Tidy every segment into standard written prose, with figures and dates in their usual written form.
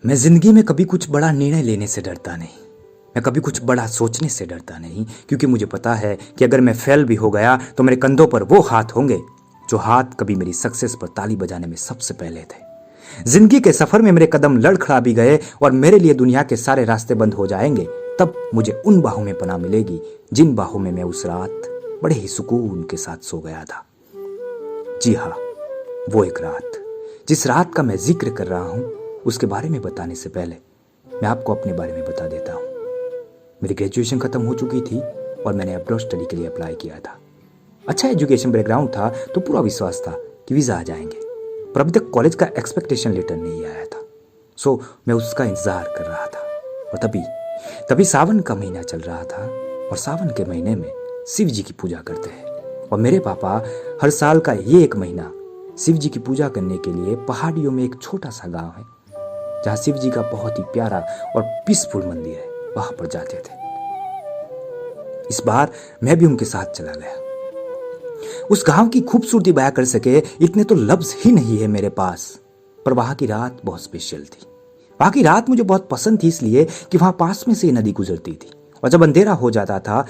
मैं जिंदगी में कभी कुछ बड़ा निर्णय लेने से डरता नहीं। मैं कभी कुछ बड़ा सोचने से डरता नहीं, क्योंकि मुझे पता है कि अगर मैं फेल भी हो गया तो मेरे कंधों पर वो हाथ होंगे जो हाथ कभी मेरी सक्सेस पर ताली बजाने में सबसे पहले थे। जिंदगी के सफर में मेरे कदम लड़खड़ा भी गए और मेरे लिए दुनिया के सारे रास्ते बंद हो जाएंगे, तब मुझे उन बाहों में पनाह मिलेगी जिन बाहों में मैं उस रात बड़े ही सुकून के साथ सो गया था। जी हाँ, वो एक रात, जिस रात का मैं जिक्र कर रहा हूं, उसके बारे में बताने से पहले मैं आपको अपने बारे में बता देता हूं। मेरी ग्रेजुएशन खत्म हो चुकी थी और मैंने अब्रॉड स्टडी के लिए अप्लाई किया था। अच्छा एजुकेशन बैकग्राउंड था तो पूरा विश्वास था कि वीज़ा आ जाएंगे, पर अभी तक कॉलेज का एक्सपेक्टेशन लेटर नहीं आया था। सो मैं उसका इंतज़ार कर रहा था और तभी सावन का महीना चल रहा था और सावन के महीने में शिव जी की पूजा करते हैं। और मेरे पापा हर साल का ये एक महीना शिव जी की पूजा करने के लिए पहाड़ियों में एक छोटा सा गांव है जहां शिव जी का बहुत ही प्यारा और पीसफुल मंदिर है, वहां पर जाते थे। इस बार मैं भी उनके साथ चला गया। उस गांव की खूबसूरती बयां कर सके इतने तो लफ्ज ही नहीं है मेरे पास, पर वहां की रात बहुत स्पेशल थी। वहां की रात मुझे बहुत पसंद थी इसलिए कि वहां पास में से नदी गुजरती थी और जब अंधेरा हो जाता था,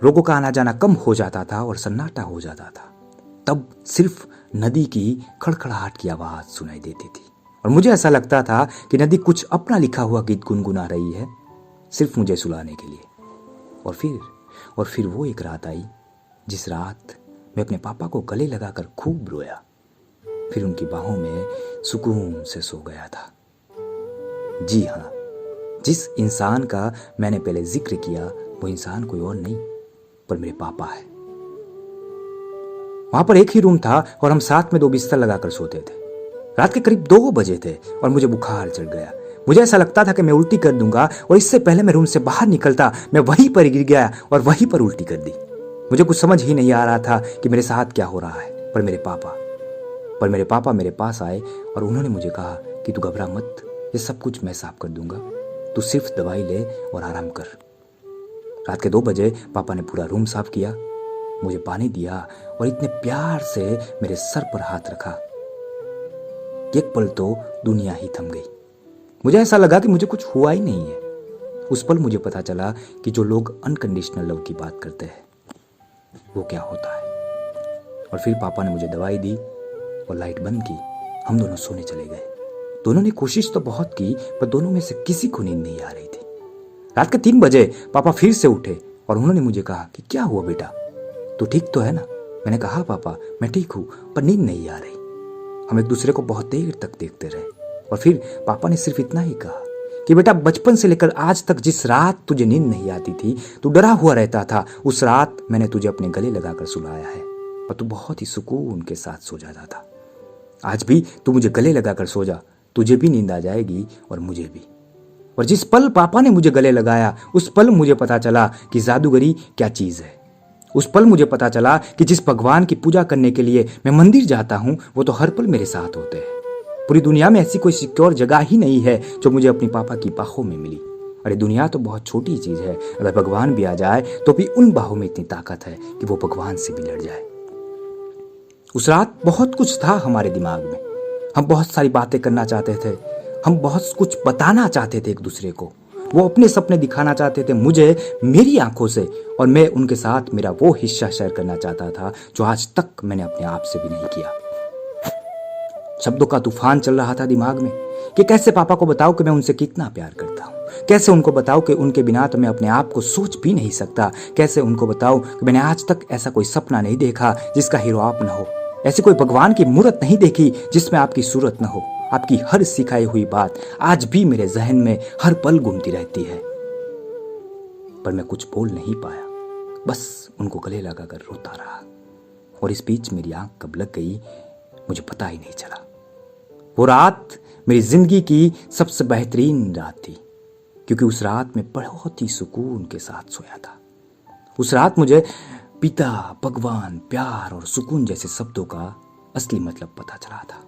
लोगों का आना जाना कम हो जाता था और सन्नाटा हो जाता था, तब सिर्फ नदी की खड़खड़ाहट की आवाज सुनाई देती थी और मुझे ऐसा लगता था कि नदी कुछ अपना लिखा हुआ गीत गुनगुना रही है, सिर्फ मुझे सुलाने के लिए। और फिर वो एक रात आई जिस रात मैं अपने पापा को गले लगाकर खूब रोया, फिर उनकी बाहों में सुकून से सो गया था। जी हाँ, जिस इंसान का मैंने पहले जिक्र किया वो इंसान कोई और नहीं पर मेरे पापा है। वहां पर एक ही रूम था और हम साथ में 2 बिस्तर लगाकर सोते थे। रात के करीब 2 बजे थे और मुझे बुखार चढ़ गया। मुझे ऐसा लगता था कि मैं उल्टी कर दूंगा और इससे पहले मैं रूम से बाहर निकलता मैं वहीं पर गिर गया और वहीं पर उल्टी कर दी। मुझे कुछ समझ ही नहीं आ रहा था कि मेरे साथ क्या हो रहा है, पर मेरे पापा मेरे पास आए और उन्होंने मुझे कहा कि तू घबरा मत, ये सब कुछ मैं साफ कर दूंगा, तू सिर्फ दवाई ले और आराम कर। रात के 2 बजे पापा ने पूरा रूम साफ किया, मुझे पानी दिया और इतने प्यार से मेरे सर पर हाथ रखा। एक पल तो दुनिया ही थम गई। मुझे ऐसा लगा कि मुझे कुछ हुआ ही नहीं है। उस पल मुझे पता चला कि जो लोग अनकंडीशनल लव की बात करते हैं वो क्या होता है। और फिर पापा ने मुझे दवाई दी और लाइट बंद की। हम दोनों सोने चले गए। दोनों ने कोशिश तो बहुत की पर दोनों में से किसी को नींद नहीं आ रही थी। रात के 3 बजे पापा फिर से उठे और उन्होंने मुझे कहा कि क्या हुआ बेटा, तू ठीक तो है ना? मैंने कहा पापा मैं ठीक हूं पर नींद नहीं आ रही। हम एक दूसरे को बहुत देर तक देखते रहे और फिर पापा ने सिर्फ इतना ही कहा कि बेटा बचपन से लेकर आज तक जिस रात तुझे नींद नहीं आती थी, तू डरा हुआ रहता था, उस रात मैंने तुझे अपने गले लगाकर सुलाया है और तू बहुत ही सुकून के साथ सो जाता था। आज भी तू मुझे गले लगाकर सो जा, तुझे भी नींद आ जाएगी और मुझे भी। और जिस पल पापा ने मुझे गले लगाया उस पल मुझे पता चला कि जादूगरी क्या चीज है। उस पल मुझे पता चला कि जिस भगवान की पूजा करने के लिए मैं मंदिर जाता हूं वो तो हर पल मेरे साथ होते हैं। पूरी दुनिया में ऐसी कोई सिक्योर जगह ही नहीं है जो मुझे अपनी पापा की बाहों में मिली। अरे दुनिया तो बहुत छोटी चीज है, अगर भगवान भी आ जाए तो भी उन बाहों में इतनी ताकत है कि वो भगवान से भी लड़ जाए। उस रात बहुत कुछ था हमारे दिमाग में। हम बहुत सारी बातें करना चाहते थे, हम बहुत कुछ बताना चाहते थे एक दूसरे को। वो अपने सपने दिखाना चाहते थे मुझे मेरी आंखों से और मैं उनके साथ मेरा वो हिस्सा शेयर करना चाहता था जो आज तक मैंने अपने आप से भी नहीं किया। शब्दों का तूफान चल रहा था दिमाग में कि कैसे पापा को बताऊं कि मैं उनसे कितना प्यार करता हूं, कैसे उनको बताऊं कि उनके बिना तो मैं अपने आप को सोच भी नहीं सकता, कैसे उनको बताऊं कि मैंने आज तक ऐसा कोई सपना नहीं देखा जिसका हीरो आप न हो, ऐसी कोई भगवान की मूर्त नहीं देखी जिसमें आपकी सूरत न हो। आपकी हर सिखाई हुई बात आज भी मेरे जहन में हर पल घूमती रहती है, पर मैं कुछ बोल नहीं पाया, बस उनको गले लगाकर रोता रहा। और इस बीच मेरी आंख कब लग गई मुझे पता ही नहीं चला। वो रात मेरी जिंदगी की सबसे बेहतरीन रात थी, क्योंकि उस रात में बहुत ही सुकून के साथ सोया था। उस रात मुझे पिता, भगवान, प्यार और सुकून जैसे शब्दों का असली मतलब पता चला था।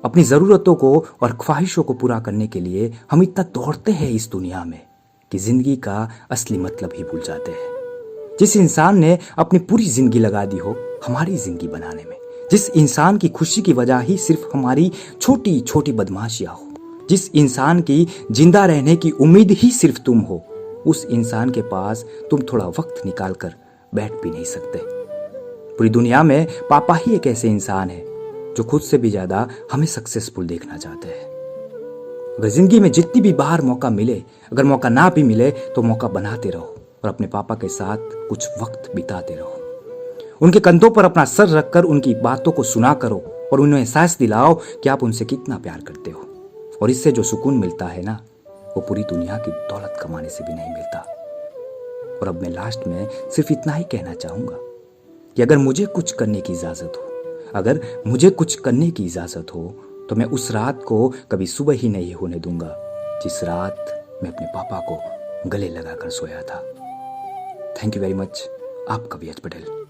अपनी जरूरतों को और ख्वाहिशों को पूरा करने के लिए हम इतना दौड़ते हैं इस दुनिया में कि जिंदगी का असली मतलब ही भूल जाते हैं। जिस इंसान ने अपनी पूरी जिंदगी लगा दी हो हमारी जिंदगी बनाने में, जिस इंसान की खुशी की वजह ही सिर्फ हमारी छोटी छोटी बदमाशियां हो, जिस इंसान की जिंदा रहने की उम्मीद ही सिर्फ तुम हो, उस इंसान के पास तुम थोड़ा वक्त निकाल कर बैठ भी नहीं सकते। पूरी दुनिया में पापा ही एक ऐसे इंसान है जो खुद से भी ज्यादा हमें सक्सेसफुल देखना चाहते हैं। अगर जिंदगी में जितनी भी बार मौका मिले, अगर मौका ना भी मिले तो मौका बनाते रहो और अपने पापा के साथ कुछ वक्त बिताते रहो। उनके कंधों पर अपना सर रखकर उनकी बातों को सुना करो और उन्हें एहसास दिलाओ कि आप उनसे कितना प्यार करते हो। और इससे जो सुकून मिलता है ना, वो पूरी दुनिया की दौलत कमाने से भी नहीं मिलता। और अब मैं लास्ट में सिर्फ इतना ही कहना चाहूंगा कि अगर मुझे कुछ करने की इजाजत हो, अगर मुझे कुछ करने की इजाजत हो, तो मैं उस रात को कभी सुबह ही नहीं होने दूंगा जिस रात मैं अपने पापा को गले लगाकर सोया था। Thank you very much. आपका VH पटेल।